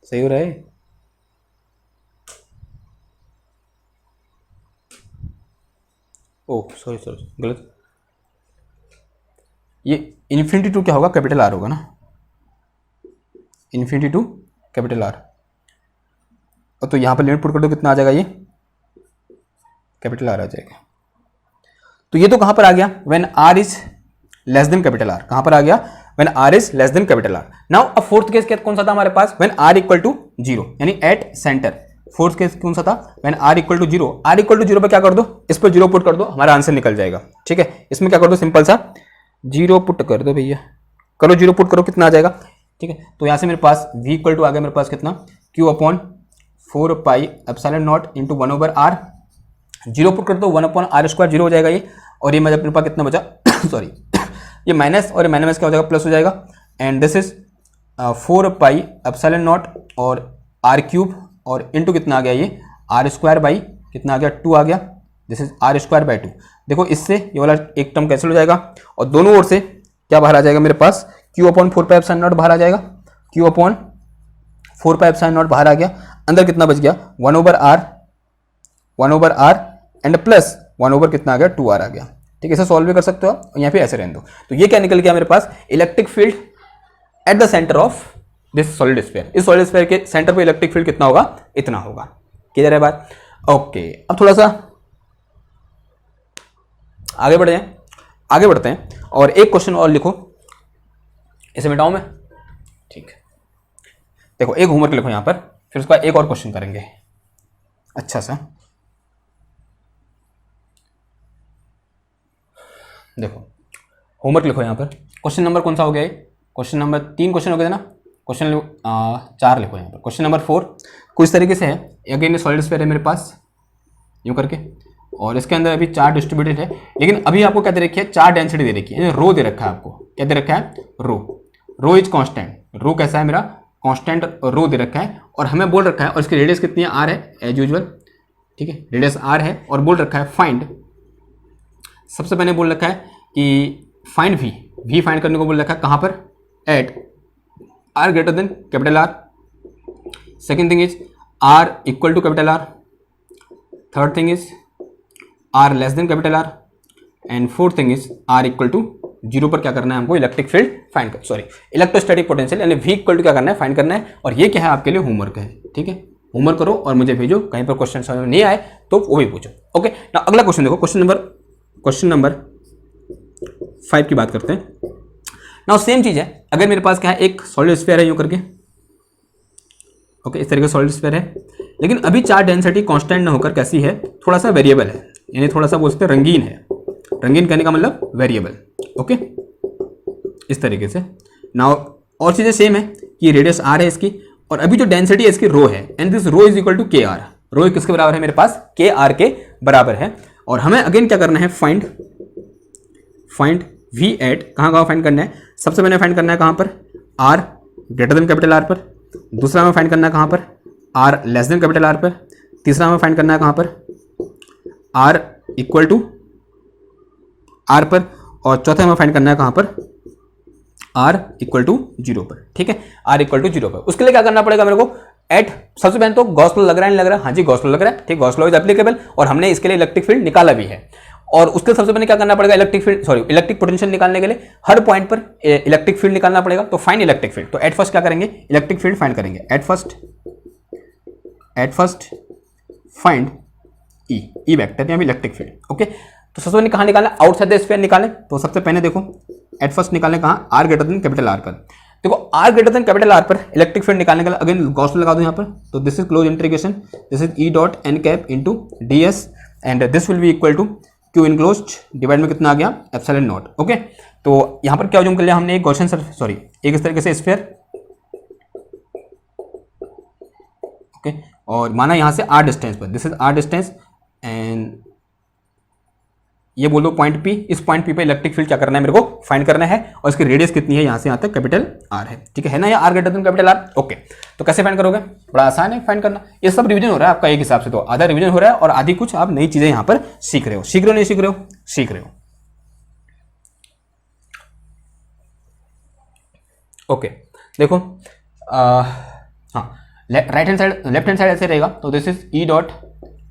सही हो रहा है? ओह सॉरी सॉरी गलत, ये इन्फिनिटी टू क्या होगा कैपिटल R होगा ना, इन्फिनिटी टू कैपिटल R, और तो यहाँ पर लिमिट पुट कर दो कितना आ जाएगा ये कैपिटल R आ जाएगा। तो ये तो कहाँ पर आ गया when R is less than capital R, कहाँ पर आ गया when R is less than capital R। Now अब फोर्थ केस कौन सा था हमारे पास व्हेन R इक्वल टू 0, यानी एट सेंटर। फोर्थ केस कौन सा था when R equal to 0, R equal to 0 पर क्या कर दो इस पर 0 पुट कर दो, हमारा आंसर निकल जाएगा, ठीक है। इसमें क्या कर दो सिंपल सा 0 पुट कर दो भैया, करो 0 पुट करो कितना आ जाएगा, ठीक है। तो यहाँ से मेरे पास v इक्वल टू आ गया मेरे पास कितना q upon 4πε0 into 1/r, 0 put कर दो 1/r² 0 हो जाएगा ये, और ये मेरे पास कितना बचा सॉरी ये माइनस और माइनस क्या हो जाएगा प्लस हो जाएगा, एंड दिस इज 4πε0 और r³ और इंटू कितना आ गया ये r² कितना आ गया 2 आ गया, दिस इज r²/2। देखो इससे ये वाला एक टर्म कैंसिल हो जाएगा, और दोनों ओर से क्या बाहर आ जाएगा मेरे पास q अपॉन 4πε0 बाहर आ जाएगा, q अपॉन 4πε0 बाहर आ गया, अंदर कितना बच गया 1/r एंड प्लस 1 कितना आ गया 2r आ गया, ठीक है। इसे सॉल्व भी कर सकते हो, यहाँ पे ऐसे रहने दो। तो ये क्या निकल गया मेरे पास electric field at the centre of this solid sphere, इस सॉलिड स्फीयर के सेंटर पे इलेक्ट्रिक फील्ड कितना होगा इतना होगा। क्लियर है बात? ओके, अब थोड़ा सा आगे बढ़ते हैं और एक क्वेश्चन और लिखो, इसे मिटाऊं मैं, ठीक है। देखो एक होमवर्क लिखो यहां पर, फिर उसका एक और क्वेश्चन करेंगे अच्छा सा। देखो होमवर्क लिखो यहां पर, क्वेश्चन नंबर कौन सा हो गया, क्वेश्चन नंबर 3 क्वेश्चन हो गए ना, क्वेश्चन 4 लिखो यहाँ पर। क्वेश्चन नंबर 4 कुछ तरीके से है, अगेन सॉलिड स्फीयर है मेरे पास यूँ करके, और इसके अंदर अभी 4 डिस्ट्रीब्यूटेड है, लेकिन अभी आपको क्या दे रखी है 4 डेंसिटी दे रखी है, रो दे रखा है आपको, क्या दे रखा है रो इज कांस्टेंट, रो कैसा है मेरा कांस्टेंट रो दे रखा है, और हमें बोल रखा है और इसकी रेडियस कितनी है r है एज यूजुअल, ठीक है, रेडियस r है, और बोल रखा है फाइंड, सबसे पहले बोल रखा है कि फाइंड v फाइंड करने को बोल रखा है कहाँ पर at r greater than capital R, second thing is r equal to capital R, third thing is r less than capital R, and fourth thing is r equal to 0 पर क्या करना है हमको इलेक्ट्रिक फील्ड फाइंड कर, sorry electrostatic potential यानी v equal to क्या करना है फाइंड करना है, और ये क्या है आपके लिए होमवर्क है, ठीक है। होमवर्क करो और मुझे भेजो, कहीं पर क्वेश्चन समझ में नहीं आए तो वो भी पूछो, ओके। ना अगला क्वेश्चन देखो, क्वेश्चन नंबर 5 की बात करते हैं। ना सेम चीज है, अगर मेरे पास क्या है एक सॉलिड स्फीयर है यूं करके, ओके, इस तरीके से सॉलिड स्फीयर है, लेकिन अभी 4 डेंसिटी कांस्टेंट ना होकर कैसी है थोड़ा सा वेरिएबल है, यानी थोड़ा सा बोलते हैं रंगीन है, रंगीन कहने का मतलब वेरिएबल, ओके, इस तरीके से। नाउ और चीजें सेम है कि रेडियस r है इसकी, और अभी जो डेंसिटी है इसकी रो है, and this rho is equal to k r, rho किसके बराबर है मेरे पास के आर के बराबर है, और हमें अगेन क्या करना है फाइंड v एट कहाँ फाइंड करना है, सबसे पहले फाइंड करना है कहाँ पर r greater than capital R पर, दूसरा में फाइंड करना है कहाँ पर r less than capital are पर, तीसरा हमें फाइंड करना है कहाँ पर, आर इक्वल टू आर पर, और चौथा हमें फाइंड करना है कहाँ पर, आर इक्वल टू 0 पर। ठीक है, आर इक्वल टू 0 पर। उसके लिए क्या करना पड़ेगा मेरे को, एट, सबसे पहले तो गॉस लॉ लग रहा है, नहीं लग रहा है, हाँ जी गॉस लॉ लग रहा है, ठीक, गॉस लॉ इज एप्लीकेबल, और हमने इसके लिए इलेक्ट्रिक फील्ड निकाला भी है। और उसके लिए सबसे पहले क्या करना पड़ेगा, इलेक्ट्रिक पोटेंशियल निकालने के लिए हर पॉइंट पर इलेक्ट्रिक फील्ड निकालना पड़ेगा। तो फाइंड इलेक्ट्रिक फील्ड, तो एट फर्स्ट क्या करेंगे, इलेक्ट्रिक फील्ड फाइंड करेंगे। At first find E vector यानी इलेक्ट्रिक फील्ड। ओके, तो सबसे पहले कहाँ निकालना, आउटसाइड द स्फीयर निकालें। तो सबसे पहले देखो एट फर्स्ट निकालें कहाँ, r greater than capital are पर। देखो r greater than capital are पर इलेक्ट्रिक फील्ड निकालने के लिए अगेन गॉस लॉ लगा दो यहाँ पर। तो this is close integration, this is E dot N cap into d s, and this will be equal to q enclosed divide में कितना आ गया, एप्सिलॉन नॉट। ओके, तो यहाँ पर क्या अज्यूम कर लिया हमने, एक गॉसियन सरफेस, सॉरी एक इस तरीके से स्फीयर, ओके, और माना यहाँ से आर डिस्टेंस पर, this is r distance, and ये बोल दो पॉइंट पी, इस पॉइंट पी पे इलेक्ट्रिक फील्ड क्या करना है मेरे को, फाइंड करना है, और इसकी रेडियस कितनी है, यहाँ से यहाँ तक कैपिटल आर है। ठीक है ना, ये r greater than capital R. Okay, तो कैसे फाइंड करोगे, बड़ा आसान है फाइंड करना। ये सब रिवीजन हो रहा है आपका एक हिसाब से, तो आधा रिवीजन हो रहा है और आधी कुछ आप नई चीजें यहाँ पर सीख रहे हो, नहीं सीख रहे हो, सीख रहे हो। ओके, देखो हाँ, right hand side, left hand side ऐसे रहेगा। तो this is E dot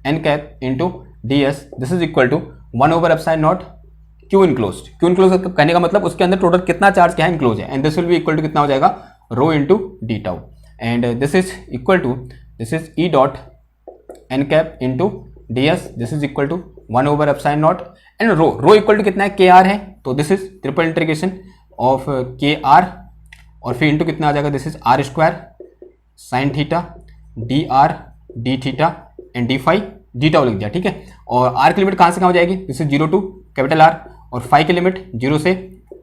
N cap into d S, this is equal to 1 over epsilon naught q enclosed. Q enclosed कहने का मतलब उसके अंदर टोटल कितना चार्ज क्या है, इनक्लोज है, and this will be equal to कितना हो जाएगा, rho into D tau, and this is equal to, this is E dot N cap into d S, this is equal to 1 over epsilon naught, and rho equal to कितना है, k R है। तो this is triple integration of k R, और फिर into कितना आ जाएगा, this is R square sine theta D R D theta and d phi, d tau लिख दिया। ठीक है, और आर की लिमिट कहाँ से कहाँ हो जाएगी, this is 0 to capital R, और फाई की लिमिट 0 से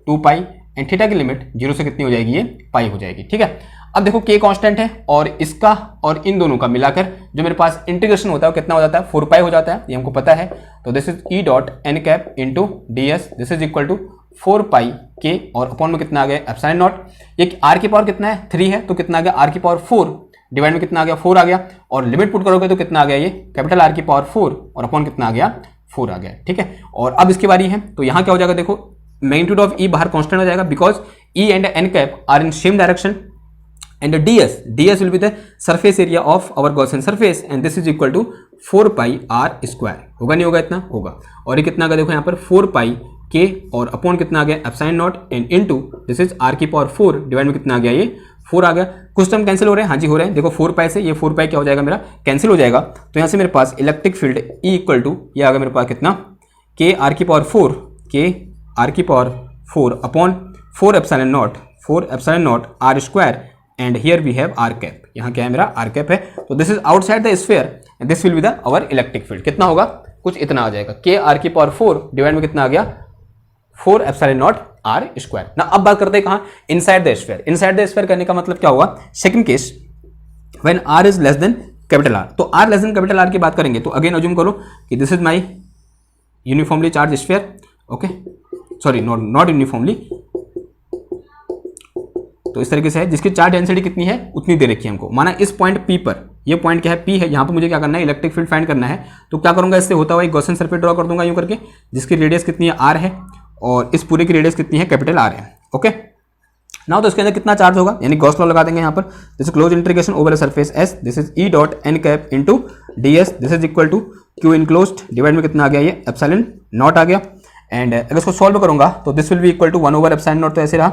2 पाई, एंड थीटा की लिमिट 0 से कितनी हो जाएगी, ये पाई हो जाएगी। ठीक है, अब देखो के कांस्टेंट है, और इसका और इन दोनों का मिलाकर जो मेरे पास इंटीग्रेशन होता है वो कितना हो जाता है, 4 पाई हो जाता है, ये हमको पता है। तो this is E dot N cap into d S, this is equal to 4 pi के, और अपॉन में कितना आ गया, एप्सिलॉन नॉट। ये आर की पावर कितना है, 3 है, तो कितना आ गया, आर की पावर 4 डिवाइड में कितना आ गया, 4 आ गया, और लिमिट पुट करोगे तो कितना आ गया, ये कैपिटल आर की पावर 4, और अपॉन कितना आ गया, 4 आ गया। ठीक है, और अब इसकी बारी है, तो यहाँ क्या हो जाएगा, देखो मैग्नीट्यूड ऑफ ई बाहर कांस्टेंट हो जाएगा, because E and N cap are in same direction, and ds will be the surface area of our Gaussian surface, and this is equal to 4 pi r square। होगा नहीं होगा, इतना होगा, और ये कितना आ गया, देखो यहाँ पर 4 पाई के, और अपॉन कितना आ गया, epsilon naught, and into this is r की पावर 4 डिवाइड में कितना आ गया, ये 4 आ गया। कुछ टर्म कैंसिल हो रहे हैं, हाँ जी हो रहे हैं, देखो 4 पाई से ये 4 पाई क्या हो जाएगा, मेरा कैंसिल हो जाएगा। तो यहाँ से मेरे पास electric field E equal to, ये आ गया मेरे पास कितना, के आर की पावर 4, के आर की power 4 upon 4 epsilon naught are square, and here we have r cap, यहाँ क्या है मेरा, आर कैप है। तो this is outside the sphere, and this will be the our electric field. कितना होगा, कुछ इतना आ जाएगा, के आर की पावर 4 डिवाइड में कितना आ गया, 4 एप्सिलॉन नॉट आर स्क्वायर ना। अब बात करते हैं कहाँ, inside the sphere. Inside the sphere करने का मतलब क्या हुआ, second case when R is less than capital R. तो R less than capital R की बात करेंगे, तो अगेन अज्यूम करो कि this is my uniformly charge sphere, okay, sorry not uniformly, तो इस तरीके से है, जिसकी चार्ज डेंसिटी कितनी है उतनी दे रखी है हमको। माना इस पॉइंट पी पर, ये पॉइंट क्या है, पी है, यहाँ पर मुझे क्या करना है, इलेक्ट्रिक फील्ड फाइंड करना है। तो क्या करूंगा, इससे होता हुआ एक गॉसियन सरफेस ड्रॉ कर दूंगा यूं करके, जिसकी रेडियस कितनी है, आर है, और इस पूरे की रेडियस कितनी है, कैपिटल आर है। ओके, नाउ तो इसके अंदर कितना चार्ज होगा, यानी गॉस लॉ लगा देंगे यहाँ पर, this is close integration over a surface S, this is E dot N cap into d S, this is equal to q enclosed divide में कितना आ गया, ये एप्सिलॉन नॉट आ गया। एंड अगर इसको सॉल्व करूंगा तो this will be equal to 1 over epsilon naught, तो ऐसे रहा,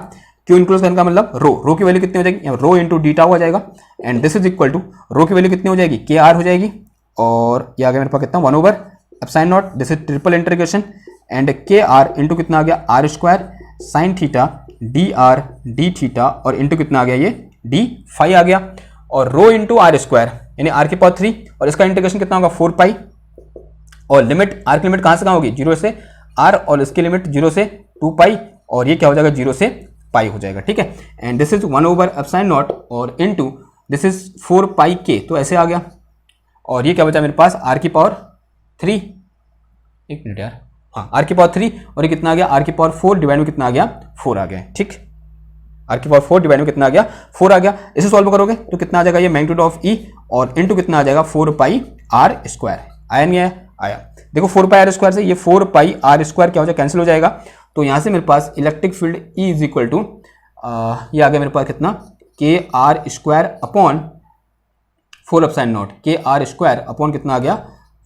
क्यू इनक्लोज करने का मतलब रो की वैल्यू कितनी हो जाएगी, रो इंटू डी टाउ हो जाएगा, and this is equal to rho की वैल्यू कितनी हो जाएगी, के आर हो जाएगी, और ये आ गया मेरे पास कितना, 1 over epsilon naught, this is triple integration, and k r into कितना आ गया, are square sine theta D R D theta, और इंटू कितना आ गया, ये डी फाई आ गया, और रो इंटू आर स्क्वायर यानी आर की पावर 3, और इसका इंटीग्रेशन कितना होगा, 4 पाई, और लिमिट आर की लिमिट कहाँ से कहाँ होगी, 0 से आर, और इसकी लिमिट 0 से 2 पाई, और ये क्या हो जाएगा, 0 से पाई हो जाएगा। ठीक है, and this is 1 over epsilon not, और इनटू दिस इज 4 पाई के, तो ऐसे आ गया, और ये क्या बचा मेरे पास, आर की पावर 3, एक मिनट यार, हाँ आर की पावर 3, और ये कितना आ गया, आर की पावर 4 डिवाइड में कितना आ गया, 4 आ गया। ठीक, आर की पावर 4 डिवाइड में कितना आ गया 4 आ गया। इसे सॉल्व करोगे तो कितना आ जाएगा ये मैग्नीट्यूड ऑफ ई और इनटू कितना आ जाएगा 4 पाई आर स्क्वायर। आया नहीं आया? आया। देखो 4 पाई आर स्क्वायर से ये 4 पाई आर स्क्वायर क्या हो जाएगा कैंसिल हो जाएगा। तो यहां से मेरे पास electric field E is equal to ये आ गया मेरे पास कितना k R square upon 4 epsilon naught k R square upon कितना आ गया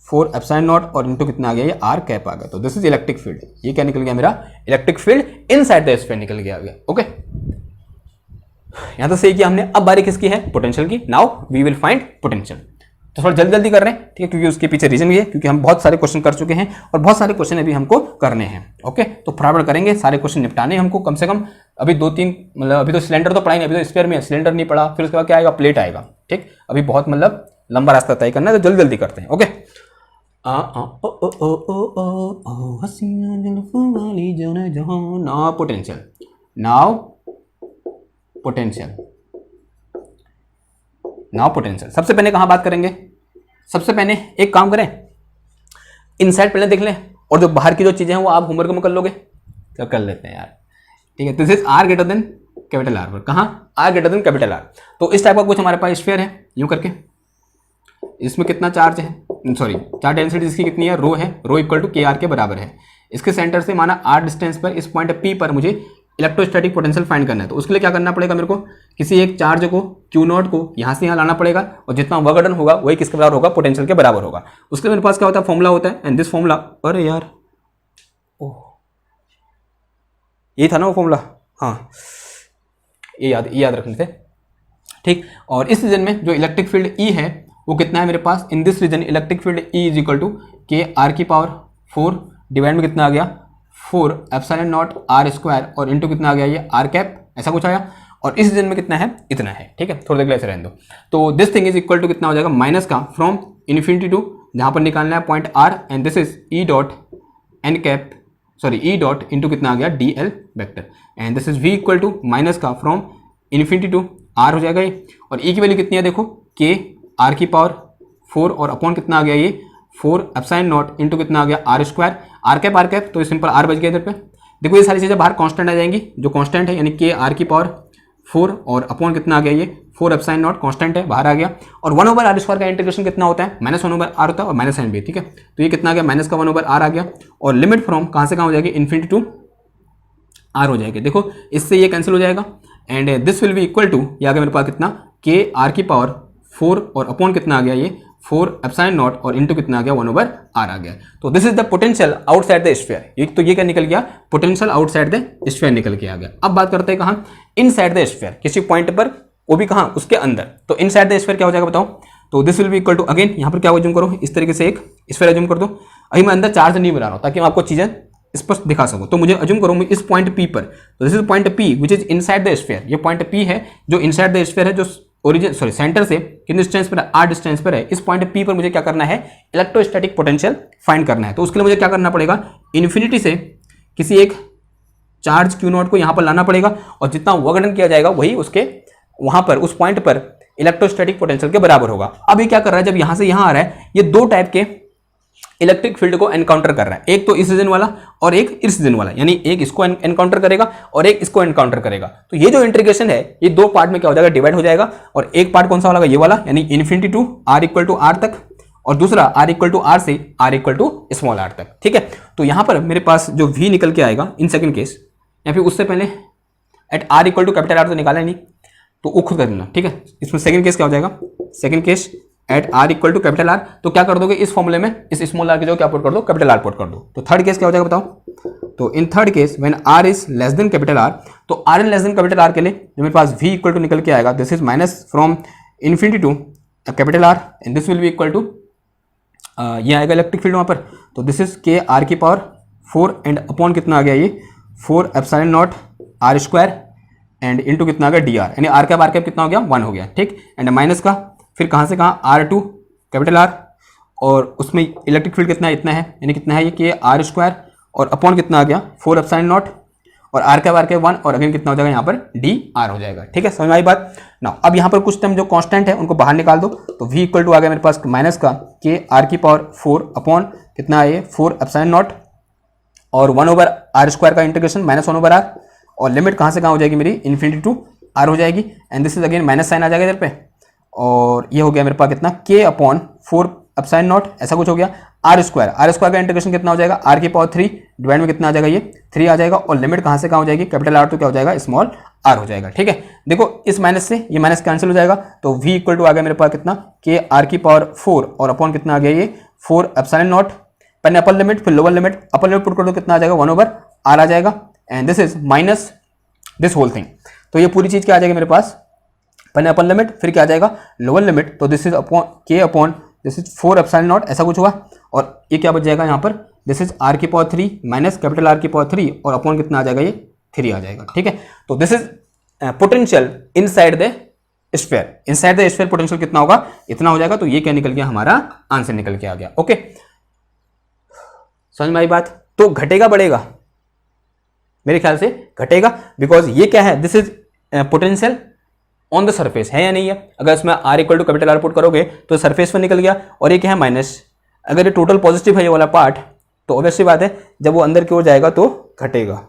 4 एप्सिलॉन नॉट और इनटू कितना आ गया ये आर कैप आ गया। तो दिस इज इलेक्ट्रिक फील्ड। ये क्या निकल गया मेरा electric field inside the sphere निकल गया। ओके यहां तो सही किया हमने। अब बारी किसकी है पोटेंशियल की। Now we will find potential. तो थोड़ा जल्दी जल्दी कर रहे हैं ठीक है क्योंकि उसके पीछे रीजन भी है क्योंकि हम बहुत सारे क्वेश्चन कर चुके हैं और बहुत सारे क्वेश्चन अभी हमको करने हैं। ओके तो फटाफट करेंगे सारे क्वेश्चन निपटाने हमको कम से कम अभी 2-3 मतलब अभी तो सिलेंडर तो पढ़ा ही नहीं, अभी तो स्फीयर में है, सिलेंडर नहीं पढ़ा, फिर उसके बाद क्या आएगा प्लेट आएगा। ठीक अभी बहुत मतलब लंबा रास्ता तय करना है तो जल्दी जल्दी करते हैं। Okay now potential now potential. सबसे पहले कहां बात करेंगे? सबसे पहले एक काम करें इनसाइड पहले देख लें और जो बाहर की जो चीजें हैं वो आप होमवर्क में कर लोगे तो कर लेते हैं यार। ठीक है this is r greater than capital are पर कहां r greater than capital R. तो इस टाइप का कुछ हमारे पास स्फीयर है यूं करके। इसमें कितना चार्ज है सॉरी चार्ज डेंसिटी इसकी कितनी है रो है, रो इक्वल टू के आर के बराबर है। इसके सेंटर से माना आर डिस्टेंस पर इस पॉइंट पी पर मुझे इलेक्ट्रोस्टैटिक पोटेंशियल फाइंड करना है। तो उसके लिए क्या करना पड़ेगा मेरे को किसी एक चार्ज को क्यू नॉट को यहां से यहां लाना पड़ेगा और जितना वर्क डन होगा वही किसके बराबर होगा पोटेंशियल के बराबर होगा। उसके लिए मेरे पास क्या होता है फॉर्मूला होता है एंड दिस फॉर्मूला अरे यार ओह ये था ना वो फॉर्मूला हाँ ये याद रख लेते ठीक। और इस रीजन में जो इलेक्ट्रिक फील्ड ई है वो कितना है मेरे पास in this region electric field E is equal to k are की पावर 4 डिवाइड में कितना आ गया 4 एप्सिलॉन नॉट आर स्क्वायर और इनटू कितना आ गया ये आर कैप ऐसा कुछ आया। और इस रीजन में कितना है इतना है। ठीक है थोड़ी देर ऐसे रहने दो। तो this thing is equal to कितना हो जाएगा माइनस का फ्रॉम इन्फिनिटी टू जहां पर निकालना है point r and this is E dot N cap sorry E dot into कितना आ गया d l vector and this is v equal to minus का फ्रॉम इन्फिनिटी टू आर हो जाएगा ये। और ई की वैल्यू कितनी है देखो के आर की पावर 4 और अपॉन कितना आ गया ये 4 एप्सिलॉन नॉट इंटू कितना आ गया आर स्क्वायर आर कैप तो सिंपल आर बच गया इधर पे। देखो ये सारी चीजें बाहर कांस्टेंट आ जाएंगी जो कांस्टेंट है यानी के आर की पावर 4 और अपॉन कितना आ गया ये 4 एप्सिलॉन नॉट कांस्टेंट है बाहर आ गया। और 1 ओवर आर स्क्वायर का इंटीग्रेशन कितना होता है माइनस 1 ओवर आर होता है और माइनस साइन भी। ठीक है तो ये कितना आ गया माइनस का 1 ओवर आर आ गया और लिमिट फ्रॉम कहां से कहां हो जाएगी इन्फिनिटी टू आर हो जाएगी। देखो इससे ये कैंसिल हो जाएगा and this will be equal to ये आ गया मेरे पास कितना के आर की पावर 4 और अपॉन कितना आ गया ये 4 एप्सिलॉन नॉट और इनटू कितना आ गया 1 ओवर आर आ गया। तो this is the potential outside the sphere. तो ये क्या निकल गया पोटेंशियल आउटसाइड द स्फीयर निकल के आ गया। अब बात करते हैं कहां इनसाइड द स्फीयर किसी पॉइंट पर वो भी कहां उसके अंदर। तो इनसाइड द स्फीयर क्या हो जाएगा बताओ। तो this will be equal to again यहां पर क्या अज्यूम करो इस तरीके से एक स्फीयर अज्यूम कर दो। अभी मैं अंदर चार्ज नहीं बना रहा हूं ताकि मैं आपको चीजें स्पष्ट दिखा सकूं। तो मुझे अज्यूम करो इस पॉइंट पी पर तो this is point P which is inside the sphere. ये पॉइंट पी है जो इनसाइड द स्फीयर है जो ओरिजिन सॉरी सेंटर से कितने डिस्टेंस पर आर डिस्टेंस पर है। इस पॉइंट पी पर मुझे क्या करना है इलेक्ट्रोस्टैटिक पोटेंशियल फाइंड करना है। तो उसके लिए मुझे क्या करना पड़ेगा इन्फिनिटी से किसी एक चार्ज क्यू नॉट को यहां पर लाना पड़ेगा और जितना वर्क डन किया जाएगा वही उसके वहां पर उस पॉइंट पर इलेक्ट्रोस्टैटिक पोटेंशियल के बराबर होगा। अब ये क्या कर रहा है जब यहां से यहां आ रहा है ये दो टाइप के इलेक्ट्रिक फील्ड को एनकाउंटर कर रहा है एक तो इस रीजन वाला और एक इस रीजन वाला यानी एक इसको एनकाउंटर करेगा और एक इसको एनकाउंटर करेगा। तो ये जो इंटीग्रेशन है ये दो पार्ट में क्या हो जाएगा डिवाइड हो जाएगा और एक पार्ट कौन सा वाला ये वाला यानी infinity to r equal to R तक और दूसरा आर इक्वल टू आर से r equal to small r तक। ठीक है तो यहां पर मेरे पास जो v निकल के आएगा इन सेकंड केस या फिर उससे पहले at r equal to capital R तो निकाला नहीं तो वो खुद कर देना। ठीक है इसमें सेकंड केस क्या हो जाएगा second case at r equal to capital R तो क्या कर दोगे इस फॉर्मूले में इस स्मॉल आर की जगह क्या पुट कर दो कैपिटल आर पुट कर दो। तो थर्ड केस क्या हो जाएगा बताओ। तो in third case when R is less than capital R तो R in less than capital R के लिए जो मेरे पास v इक्वल टू निकल के आएगा this is minus from infinity to capital R and this will be equal to ये आएगा इलेक्ट्रिक फील्ड वहां पर। तो दिस इज के आर की पावर 4 एंड अपॉन कितना आ गया ये 4 epsilon naught are square and into कितना आ गया डी आर यानी आर कैप कितना हो गया 1 हो गया। ठीक एंड माइनस का फिर कहां से कहां R2 कैपिटल आर और उसमें इलेक्ट्रिक फील्ड कितना है इतना है यानी कितना है ये कि आर स्क्वायर और अपॉन कितना आ गया 4 एप्सिलॉन नॉट और आर के 1 और अगेन कितना हो जाएगा यहाँ पर डी आर हो जाएगा। ठीक है समझ में आई बात ना। अब यहाँ पर कुछ टर्म जो कांस्टेंट है उनको बाहर निकाल दो तो v इक्वल टू आ गया मेरे पास माइनस का के आर की पावर 4 अपॉन कितना है ये 4 एप्सिलॉन नॉट और 1 ओवर आर स्क्वायर का इंटीग्रेशन माइनस 1 ओवर आर और लिमिट कहाँ से कहाँ हो जाएगी मेरी, इन्फिनिटी टू आर हो जाएगी, and this is again minus sign आ जाएगा इधर पे, और ये हो गया मेरे पास कितना k अपॉन 4 एप्सिलॉन नॉट, ऐसा कुछ हो गया। आर स्क्वायर का इंटीग्रेशन कितना हो जाएगा, आर की पावर 3 डिवाइड में कितना आ जाएगा, ये 3 आ जाएगा, और लिमिट कहाँ से कहाँ हो जाएगी, कैपिटल आर तो क्या हो जाएगा, स्मॉल आर हो जाएगा। ठीक है, देखो इस माइनस से ये माइनस कैंसिल हो जाएगा, तो v इक्वल टू आ गया मेरे पास कितना, k आर की पावर 4 और अपॉन कितना आ गया ये 4 एप्सिलॉन नॉट, पहले अपर लिमिट फिर lower limit, upper limit put कर दो कितना आ जाएगा 1/r आ जाएगा, and this is minus this whole thing. तो ये पूरी चीज क्या आ जाएगी मेरे पास, पहले अपर लिमिट फिर क्या आ जाएगा लोअर लिमिट, तो this is upon k upon this is 4 epsilon not, ऐसा कुछ हुआ, और ये क्या बच जाएगा यहाँ पर, दिस इज r की पावर 3 माइनस कैपिटल R की पावर 3 और अपॉन कितना आ जाएगा, ये 3 आ जाएगा। ठीक है, तो this is potential inside the sphere, inside the sphere potential कितना होगा, इतना हो जाएगा। तो ये क्या निकल गया, हमारा आंसर निकल के आ गया। ओके, समझ में आई बात। तो घटेगा बढ़ेगा, मेरे ख्याल से घटेगा, बिकॉज ये क्या है, this is potential on the surface है या नहीं है। अगर इसमें r equal to capital R put करोगे तो सरफेस पर निकल गया, और ये क्या है माइनस, अगर ये टोटल पॉजिटिव है ये वाला पार्ट, तो ऑब्वियसली बात है जब वो अंदर की ओर जाएगा तो घटेगा,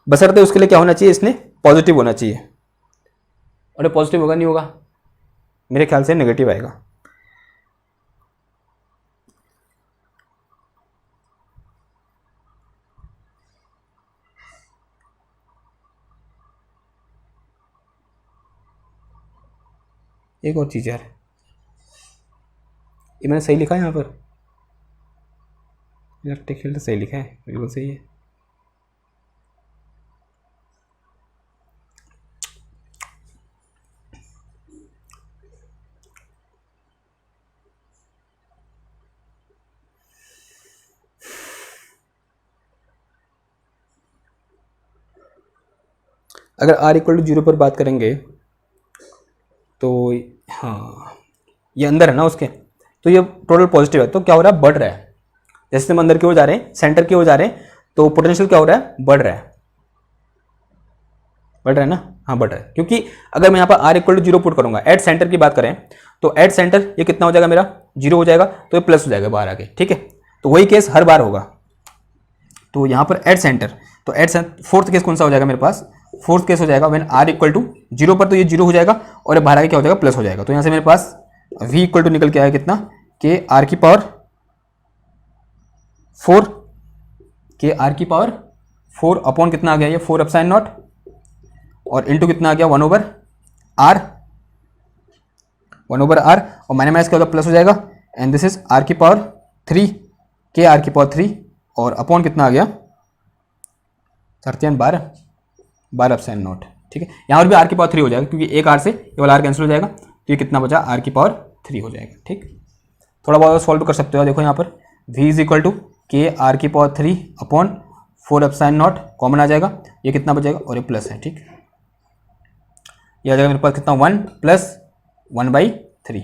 बशर्ते उसके लिए क्या होना चाहिए, इसने पॉजिटिव होना चाहिए, और ये पॉजिटिव होगा नहीं होगा, मेरे ख्याल से नेगेटिव आएगा। एक और चीज़ यार, ये मैंने सही लिखा है यहाँ पर, इलेक्ट्रिक फील्ड सही लिखा है, बिल्कुल सही है। अगर r इक्वल टू 0 पर बात करेंगे तो हाँ, ये अंदर है ना उसके, तो ये टोटल पॉजिटिव है, तो क्या हो रहा है, बढ़ रहा है। जैसे हम अंदर की ओर जा रहे हैं, सेंटर की ओर जा रहे हैं, तो पोटेंशियल क्या हो रहा है, बढ़ रहा है, बढ़ रहा है ना, हाँ बढ़ रहा है। क्योंकि अगर मैं यहाँ पर r इक्वल टू 0 पुट करूंगा, एट सेंटर की बात करें तो एट सेंटर ये कितना हो जाएगा मेरा, 0 हो जाएगा, तो ये प्लस हो जाएगा बाहर आके। ठीक है, तो वही केस हर बार होगा। तो यहाँ पर एट सेंटर, तो फोर्थ केस कौन सा हो जाएगा मेरे पास, फोर्थ केस हो जाएगा व्हेन r इक्वल टू 0 पर, तो ये 0 हो जाएगा, और बाहर आके क्या हो जाएगा, प्लस हो जाएगा। तो यहाँ से मेरे पास v इक्वल टू निकल के आया कितना, k r की पावर 4, k r की पावर 4 अपॉन कितना आ गया, ये 4 एप्सिलॉन नॉट, और इनटू कितना आ गया 1/r, 1/r, और माइनस माइनस क्या होगा, प्लस हो जाएगा, एंड दिस इज r की पावर 3, k r की पावर 3, और अपॉन कितना आ गया 12 एप्सिलॉन नॉट। ठीक है, यहाँ पर भी r की पावर 3 हो जाएगा, क्योंकि एक r से ये वाला r कैंसिल हो जाएगा, तो ये कितना बचा, r की पावर 3 हो जाएगा। ठीक, थोड़ा बहुत सॉल्व कर सकते हो, देखो यहाँ पर v is equal to k r की power 3 upon 4 epsilon naught, common आ जाएगा, ये कितना बचेगा, और ये प्लस है। ठीक, ये आ जाएगा मेरे पास कितना, 1 प्लस 1/3।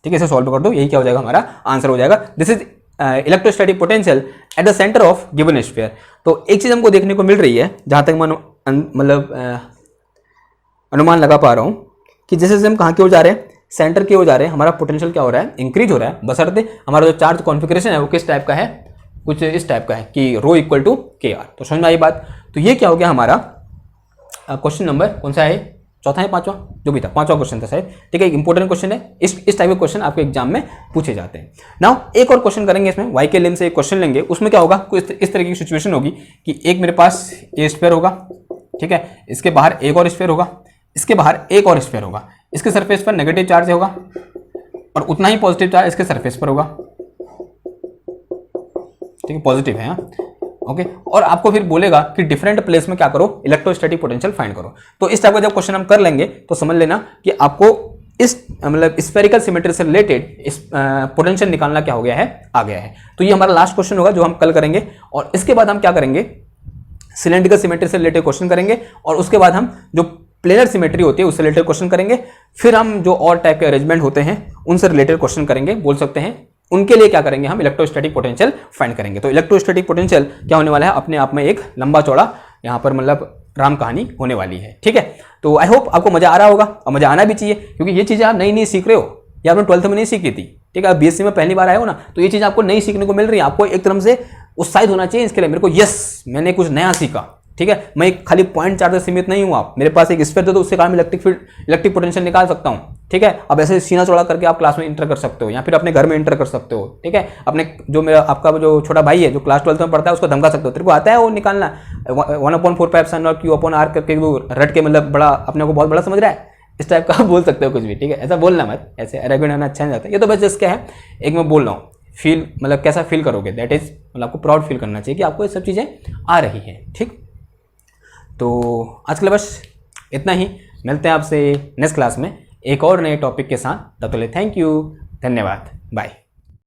ठीक है, इसे सॉल्व कर दो, यही क्या हो जाएगा, हमारा आंसर हो जाएगा। This is electrostatic potential at the centre of given sphere. तो एक चीज हमको देखने को मिल रही है, जहां तक मैं मतलब अनुमान लगा पा रहा हूं, कि जैसे जैसे हम कहाँ की ओर जा रहे हैं, सेंटर की ओर जा रहे हैं, हमारा पोटेंशियल क्या हो रहा है, इंक्रीज हो रहा है, बशर्ते हमारा जो चार्ज कॉन्फिगरेशन है वो किस टाइप का है, कुछ इस टाइप का है कि रो इक्वल टू के आर। तो समझ में आई बात। तो ये क्या हो गया हमारा क्वेश्चन नंबर कौन सा है, चौथा है पांचवा, जो भी था, पांचवा क्वेश्चन था शायद। ठीक है, एक इंपॉर्टेंट क्वेश्चन है, इस टाइप के क्वेश्चन आपके एग्जाम में पूछे जाते हैं। नाउ एक और क्वेश्चन करेंगे इसमें, वाई के लेंथ से एक क्वेश्चन लेंगे, उसमें क्या होगा, कुछ इस तरह की सिचुएशन होगी कि एक मेरे पास ए स्फीयर होगा, ठीक है, इसके बाहर एक और स्फीयर होगा, इसके बाहर एक और स्फीयर होगा, इसके सरफेस पर नेगेटिव चार्ज होगा और उतना ही पॉजिटिव चार्ज इसके सरफेस पर होगा। ठीक है, पॉजिटिव है, ओके, और आपको फिर बोलेगा कि डिफरेंट प्लेस में क्या करो, इलेक्ट्रोस्टैटिक पोटेंशियल फाइंड करो। तो इस टाइप का जब क्वेश्चन हम कर लेंगे तो समझ लेना कि आपको इस मतलब स्फेरिकल सिमेट्री से रिलेटेड इस पोटेंशियल निकालना क्या हो गया है, आ गया है। तो ये हमारा लास्ट क्वेश्चन होगा जो हम कल करेंगे, और इसके बाद हम क्या करेंगे, सिलेंड्रिकल सिमेट्री से रिलेटेड क्वेश्चन करेंगे, और उसके बाद हम जो प्लेनर सिमेट्री होती है उससे रिलेटेड क्वेश्चन करेंगे, फिर हम जो और टाइप के अरेंजमेंट होते हैं उनसे रिलेटेड क्वेश्चन करेंगे, बोल सकते हैं। उनके लिए क्या करेंगे, हम इलेक्ट्रोस्टैटिक पोटेंशियल फाइंड करेंगे। तो इलेक्ट्रोस्टैटिक पोटेंशियल क्या होने वाला है, अपने आप में एक लंबा चौड़ा यहाँ पर मतलब राम कहानी होने वाली है। ठीक है, तो आई होप आपको मजा आ रहा होगा, और मजा आना भी चाहिए, क्योंकि ये चीजें आप नई नई सीख रहे हो, या आपने 12th में नहीं सीखी थी। ठीक है, आप बीएससी में पहली बार आए हो ना, तो ये चीज आपको नई सीखने को मिल रही है, आपको एक तरफ से उत्साहित होना चाहिए इसके लिए, मेरे को यस मैंने कुछ नया सीखा, ठीक है, मैं एक खाली पॉइंट चार्ज से सीमित नहीं हूँ। आप मेरे पास एक स्फीयर दे दो, उससे कारण मैं इलेक्ट्रिक पोटेंशियल निकाल सकता हूँ। ठीक है, अब ऐसे सीना चौड़ा करके आप क्लास में इंटर कर सकते हो या फिर अपने घर में इंटर कर सकते हो। ठीक है, अपने जो मेरा आपका जो छोटा भाई है जो क्लास 12th में पढ़ता है उसको धमका सकते हो, तेरे को आता है वो निकालना 1/4 और Q/R करके वो रट के, मतलब बड़ा अपने को बहुत बड़ा समझ रहा है, इस टाइप का बोल सकते हो कुछ भी। ठीक है, ऐसा बोलना मत, ऐसे अरेगेंट होना अच्छा नहीं लगता। ये तो बस जस्ट क्या है, एक मैं बोल रहा हूँ फील, मतलब कैसा फील करोगे, दैट इज मतलब आपको प्राउड फील करना चाहिए कि आपको ये सब चीज़ें आ रही हैं। ठीक, तो आज के लिए बस इतना ही। मिलते हैं आपसे नेक्स्ट क्लास में एक और नए टॉपिक के साथ। तब तक के लिए थैंक यू, धन्यवाद, बाय।